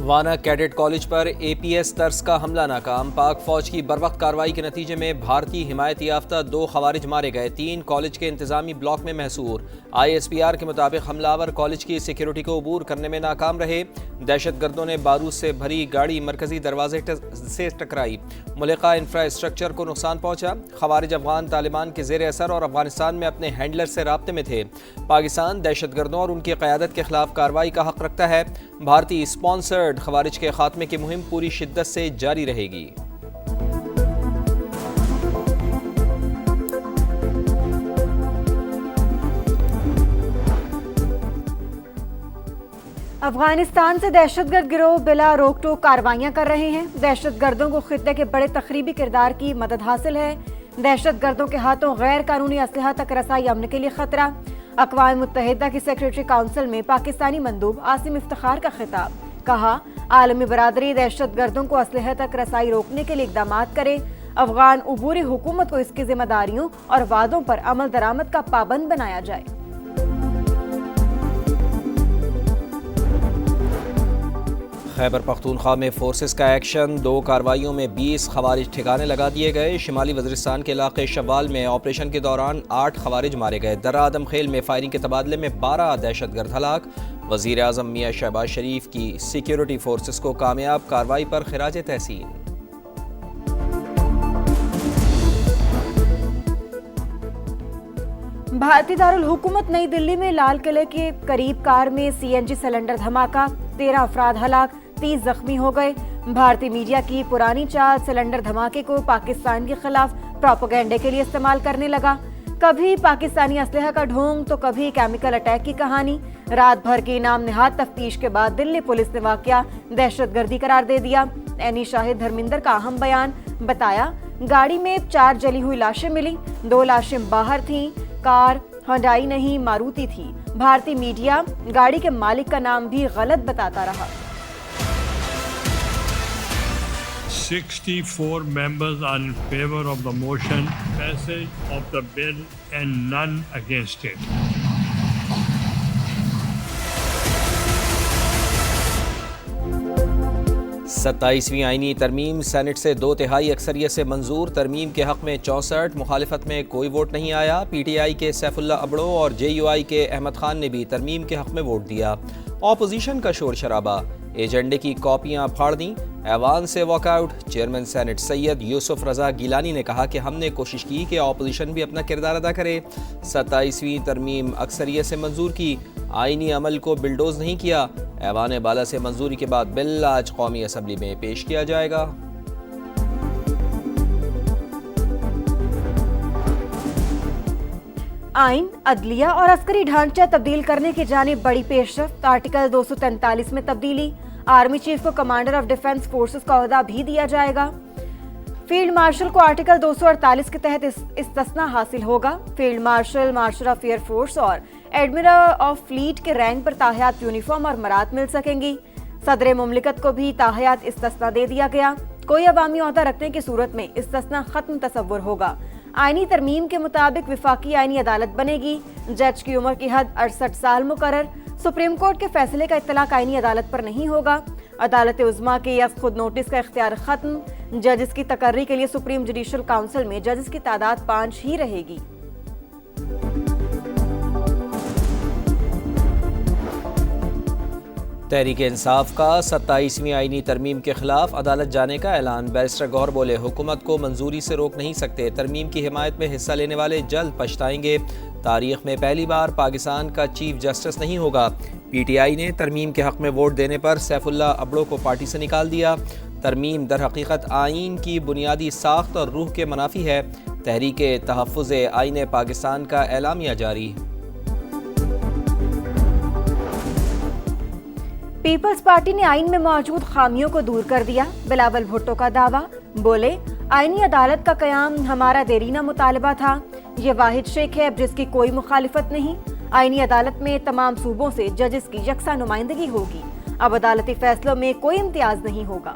وانا cadet college پر اے P S طرز کا حملہ ناکام، پاک فوج کی بروقت کارروائی کے نتیجے میں بھارتی حمایت یافتہ 2 خوارج مارے گئے، 3 کالج کے انتظامی بلاک میں محصور۔ آئی ایس پی آر کے مطابق حملہ آور کالج کی سیکیورٹی کو عبور کرنے میں ناکام رہے۔ دہشت گردوں نے بارود سے بھری گاڑی مرکزی دروازے سے ٹکرائی، ملحقہ انفراسٹرکچر کو نقصان پہنچا۔ خوارج افغان طالبان کے زیر اثر اور افغانستان میں اپنے ہینڈلر سے رابطے میں تھے۔ پاکستان دہشت گردوں اور ان کی قیادت کے خلاف کارروائی کا حق رکھتا ہے۔ بھارتی اسپانسرڈ خوارج کے خاتمے کی مہم پوری شدت سے جاری رہے گی۔ افغانستان سے دہشت گرد گروہ بلا روک ٹوک کارروائیاں کر رہے ہیں۔ دہشت گردوں کو خطے کے بڑے تخریبی کردار کی مدد حاصل ہے۔ دہشت گردوں کے ہاتھوں غیر قانونی اسلحہ تک رسائی امن کے لیے خطرہ۔ اقوام متحدہ کی سیکریٹری کونسل میں پاکستانی مندوب عاصم افتخار کا خطاب، کہا عالمی برادری دہشت گردوں کو اسلحہ تک رسائی روکنے کے لیے اقدامات کرے۔ افغان عبوری حکومت کو اس کی ذمہ داریوں اور وعدوں پر عمل درآمد کا پابند بنایا جائے۔ خیبر پختونخوا میں فورسز کا ایکشن، 2 کارروائیوں میں 20 خوارج ٹھکانے لگا دیے گئے۔ شمالی وزیرستان کے علاقے شوال میں آپریشن کے دوران 8 خوارج مارے گئے۔ درہ آدم خیل میں فائرنگ کے تبادلے میں 12 دہشت گرد ہلاک۔ وزیر اعظم میاں شہباز شریف کی سیکیورٹی فورسز کو کامیاب کارروائی پر خراج تحسین۔ بھارتی دارالحکومت نئی دلی میں لال قلعے کے قریب کار میں سی این جی سلنڈر دھماکہ، 13 افراد ہلاک، 30 زخمی ہو گئے۔ بھارتی میڈیا کی پرانی چال سلنڈر دھماکے کو پاکستان کے خلاف پروپیگنڈے کے لیے استعمال کرنے لگا۔ کبھی پاکستانی اسلحہ کا ڈھونگ تو کبھی کیمیکل اٹیک کی کہانی۔ رات بھر کی نام نہاد تفتیش کے بعد دلی پولیس نے واقعہ دہشت گردی قرار دے دیا۔ اینی شاہد دھرمیندر کا اہم بیان، بتایا گاڑی میں 4 جلی ہوئی لاشیں ملی، 2 لاشیں باہر تھیں، کار ہنڈائی نہیں ماروتی تھی۔ بھارتی میڈیا گاڑی کے مالک کا نام بھی غلط بتاتا رہا۔ 64 members are in favor of the motion, passage of the bill and none against it. ستائیسویں آئینی ترمیم سینٹ سے 2/3 اکثریت سے منظور۔ ترمیم کے حق میں 64، مخالفت میں کوئی ووٹ نہیں آیا۔ پی ٹی آئی کے سیف اللہ ابڑو اور جے یو آئی کے احمد خان نے بھی ترمیم کے حق میں ووٹ دیا۔ اپوزیشن کا شور شرابہ، ایجنڈے کی کاپیاں پھاڑ دیں، ایوان سے واک آؤٹ۔ چیئرمین سینٹ سید یوسف رضا گیلانی نے کہا کہ ہم نے کوشش کی کہ اپوزیشن بھی اپنا کردار ادا کرے۔ 27ویں ترمیم اکثریت سے منظور کی، آئینی عمل کو بلڈوز نہیں کیا۔ ایوان بالا سے منظوری کے بعد بل آج قومی اسمبلی میں پیش کیا جائے گا۔ آئین، عدلیہ اور عسکری ڈھانچہ تبدیل کرنے کی جانب بڑی پیش رفت۔ آرٹیکل 243 میں تبدیلی، آرمی چیف کو کمانڈر آف ڈیفنس فورسز کا عہدہ بھی دیا جائے گا۔ فیلڈ مارشل کو آرٹیکل 248 کے تحت استثناء حاصل ہوگا۔ Field marshal, martial of air force اور ایڈمرل آف فلیٹ کے رینک پر تاحیات یونیفارم اور مراد مل سکیں گی۔ صدر مملکت کو بھی تاحیات استثناء دے دیا گیا۔ کوئی عوامی عہدہ رکھنے کی صورت میں استثناء ختم تصور ہوگا۔ آئینی ترمیم کے مطابق وفاقی آئینی عدالت بنے گی۔ جج کی عمر کی حد 68 سال مقرر۔ سپریم کورٹ کے فیصلے کا اطلاق آئینی عدالت پر نہیں ہوگا۔ عدالت عظمیٰ کے از خود نوٹس کا اختیار ختم۔ ججز کی تقرری کے لیے سپریم جوڈیشل کونسل میں ججز کی تعداد 5 ہی رہے گی۔ تحریک انصاف کا 27ویں آئینی ترمیم کے خلاف عدالت جانے کا اعلان۔ بیرسٹر گوہر بولے حکومت کو منظوری سے روک نہیں سکتے، ترمیم کی حمایت میں حصہ لینے والے جلد پچھتائیں گے۔ تاریخ میں پہلی بار پاکستان کا چیف جسٹس نہیں ہوگا۔ پی ٹی آئی نے ترمیم کے حق میں ووٹ دینے پر سیف اللہ ابڑو کو پارٹی سے نکال دیا۔ ترمیم در حقیقت آئین کی بنیادی ساخت اور روح کے منافی ہے۔ تحریک تحفظ آئین پاکستان کا اعلامیہ جاری۔ پیپلز پارٹی نے آئین میں موجود خامیوں کو دور کر دیا۔ بلاول بھٹو کا دعویٰ، بولے آئینی عدالت کا قیام ہمارا دیرینہ مطالبہ تھا۔ یہ واحد شیخ ہے جس کی کوئی مخالفت نہیں۔ آئینی عدالت میں تمام صوبوں سے ججز کی یکساں نمائندگی ہوگی۔ اب عدالتی فیصلوں میں کوئی امتیاز نہیں ہوگا۔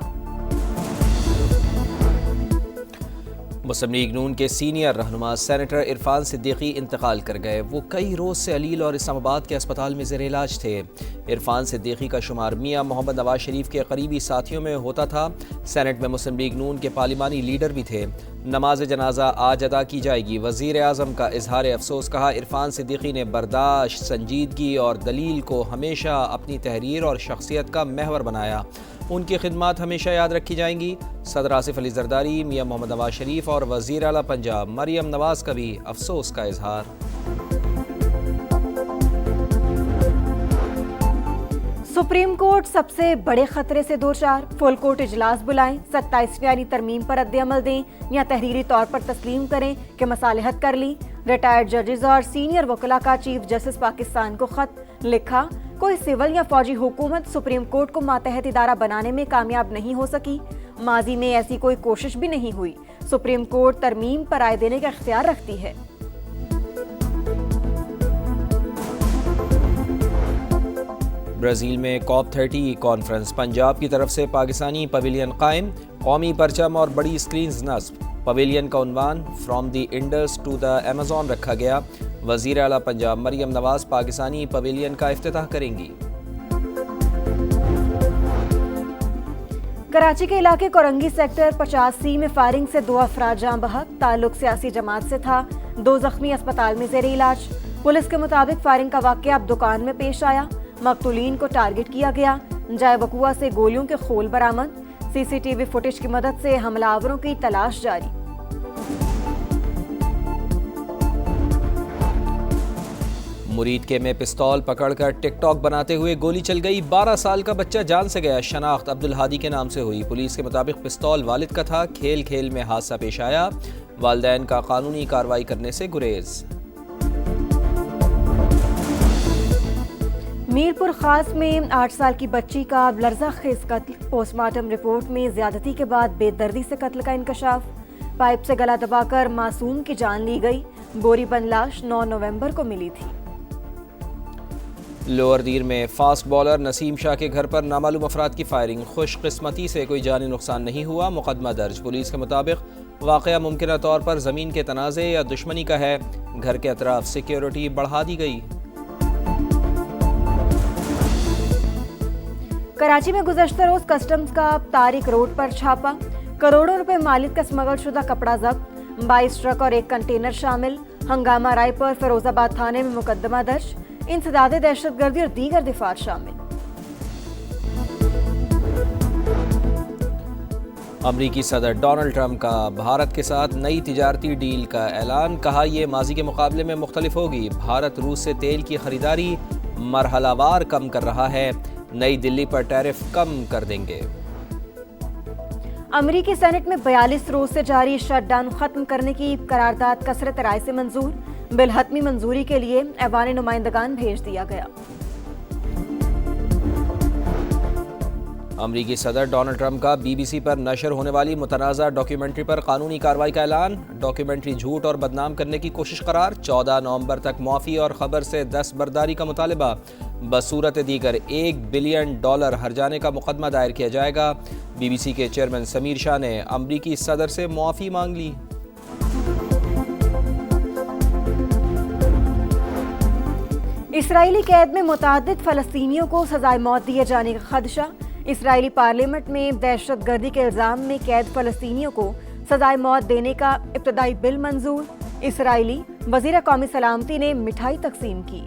مسلم لیگ نون کے سینئر رہنما سینیٹر عرفان صدیقی انتقال کر گئے۔ وہ کئی روز سے علیل اور اسلام آباد کے اسپتال میں زیر علاج تھے۔ عرفان صدیقی کا شمار میاں محمد نواز شریف کے قریبی ساتھیوں میں ہوتا تھا۔ سینٹ میں مسلم لیگ نون کے پارلیمانی لیڈر بھی تھے۔ نماز جنازہ آج ادا کی جائے گی۔ وزیر اعظم کا اظہار افسوس، کہا عرفان صدیقی نے برداشت، سنجیدگی اور دلیل کو ہمیشہ اپنی تحریر اور شخصیت کا محور بنایا۔ ان کی خدمات ہمیشہ یاد رکھی جائیں گی۔ صدر آصف علی زرداری، میاں محمد نواز شریف اور وزیر اعلیٰ پنجاب مریم نواز کا بھی افسوس کا اظہار۔ سپریم کورٹ سب سے بڑے خطرے سے دوچار، فل کورٹ اجلاس بلائیں، 27ویں آئینی ترمیم پر رد عمل دیں یا تحریری طور پر تسلیم کریں کہ مصالحت کر لی۔ ریٹائرڈ ججز اور سینئر وکلاء کا چیف جسٹس پاکستان کو خط لکھا، کوئی سول یا فوجی حکومت سپریم کورٹ کو ماتحت ادارہ بنانے میں کامیاب نہیں ہو سکی۔ ماضی میں ایسی کوئی کوشش بھی نہیں ہوئی۔ سپریم کورٹ ترمیم پر رائے دینے کا اختیار رکھتی ہے۔ برازیل میں کاپ 30 کانفرنس، پنجاب کی طرف سے پاکستانی پویلین قائم، قومی پرچم اور بڑی سکرینز نصب۔ پویلین کا عنوان from the Indus to the Amazon رکھا گیا۔ وزیر اعلیٰ پنجاب مریم نواز پاکستانی پویلین کا افتتاح کریں گی۔ کراچی کے علاقے کورنگی سیکٹر 50C میں فائرنگ سے 2 افراد جاں بحق، تعلق سیاسی جماعت سے تھا، 2 زخمی اسپتال میں زیر علاج۔ پولیس کے مطابق فائرنگ کا واقعہ اب دکان میں پیش آیا، مقتولین کو ٹارگٹ کیا گیا، جائے وقوع سے گولیوں کے خول برآمد، CCTV فوٹیج کی مدد سے حملہ آوروں کی تلاش جاری۔ مرید کے میں پستول پکڑ کر ٹک ٹاک بناتے ہوئے گولی چل گئی، 12 سال کا بچہ جان سے گیا۔ شناخت عبدالہادی کے نام سے ہوئی۔ پولیس کے مطابق پستول والد کا تھا، کھیل کھیل میں حادثہ پیش آیا، والدین کا قانونی کارروائی کرنے سے گریز۔ میرپور خاص میں 8 سال کی بچی کا لرزہ خیز قتل، پوسٹ مارٹم رپورٹ میں زیادتی کے بعد بے دردی سے قتل کا انکشاف۔ پائپ سے گلا دبا کر معصوم کی جان لی گئی، بوری بند لاش 9 نومبر کو ملی تھی۔ لوور دیر میں فاسٹ بالر نسیم شاہ کے گھر پر نامعلوم افراد کی فائرنگ، خوش قسمتی سے کوئی جانی نقصان نہیں ہوا، مقدمہ درج۔ پولیس کے مطابق واقعہ ممکنہ طور پر زمین کے تنازع یا دشمنی کا ہے، گھر کے اطراف سیکیورٹی بڑھا دی گئی۔ کراچی میں گزشتہ روز کسٹمز کا طارق روڈ پر چھاپا، کروڑوں روپے مالک کا اسمگل شدہ کپڑا ضبط، 22 ٹرک اور 1 کنٹینر شامل۔ ہنگامہ رائے پر فیروز آباد تھانے میں مقدمہ درج، انسداد دہشت گردی اور دیگر دفعات شامل۔ امریکی صدر ڈونلڈ ٹرمپ کا بھارت کے ساتھ نئی تجارتی ڈیل کا اعلان، کہا یہ ماضی کے مقابلے میں مختلف ہوگی۔ بھارت روس سے تیل کی خریداری مرحلہ وار کم کر رہا ہے، نئی دلی پر ٹیرف کم کر دیں گے۔ امریکی سینٹ میں 42 روز سے جاری شٹ ڈاؤن ختم کرنے کی قرارداد کثرت رائے سے منظور، بل حتمی منظوری کے لیے ایوان نمائندگان بھیج دیا گیا۔ امریکی صدر ڈونلڈ ٹرمپ کا BBC پر نشر ہونے والی متنازع ڈاکیومنٹری پر قانونی کارروائی کا اعلان، ڈاکیومنٹری جھوٹ اور بدنام کرنے کی کوشش قرار، 14 نومبر تک معافی اور خبر سے دستبرداری کا مطالبہ، بصورت دیگر $1 بلین ہرجانے کا مقدمہ دائر کیا جائے گا۔ BBC کے چیئرمین سمیر شاہ نے امریکی صدر سے معافی مانگ لی۔ اسرائیلی قید میں متعدد فلسطینیوں کو سزائے موت دیے جانے کا خدشہ، اسرائیلی پارلیمنٹ میں دہشت گردی کے الزام میں قید فلسطینیوں کو سزائے موت دینے کا ابتدائی بل منظور، اسرائیلی وزیر قومی سلامتی نے مٹھائی تقسیم کی۔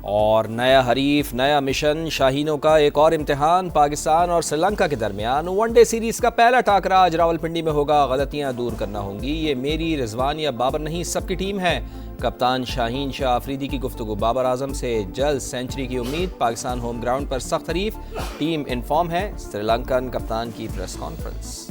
اور نیا حریف، نیا مشن، شاہینوں کا ایک اور امتحان، پاکستان اور سری لنکا کے درمیان ون ڈے سیریز کا پہلا ٹاکرا آج راولپنڈی میں ہوگا۔ غلطیاں دور کرنا ہوں گی، یہ میری، رضوان یا بابر نہیں، سب کی ٹیم ہے۔ کپتان شاہین شاہ آفریدی کی گفتگو، بابر اعظم سے جلد سینچری کی امید، پاکستان ہوم گراؤنڈ پر سخت حریف، ٹیم ان فارم ہے، سری لنکن کپتان کی پریس کانفرنس۔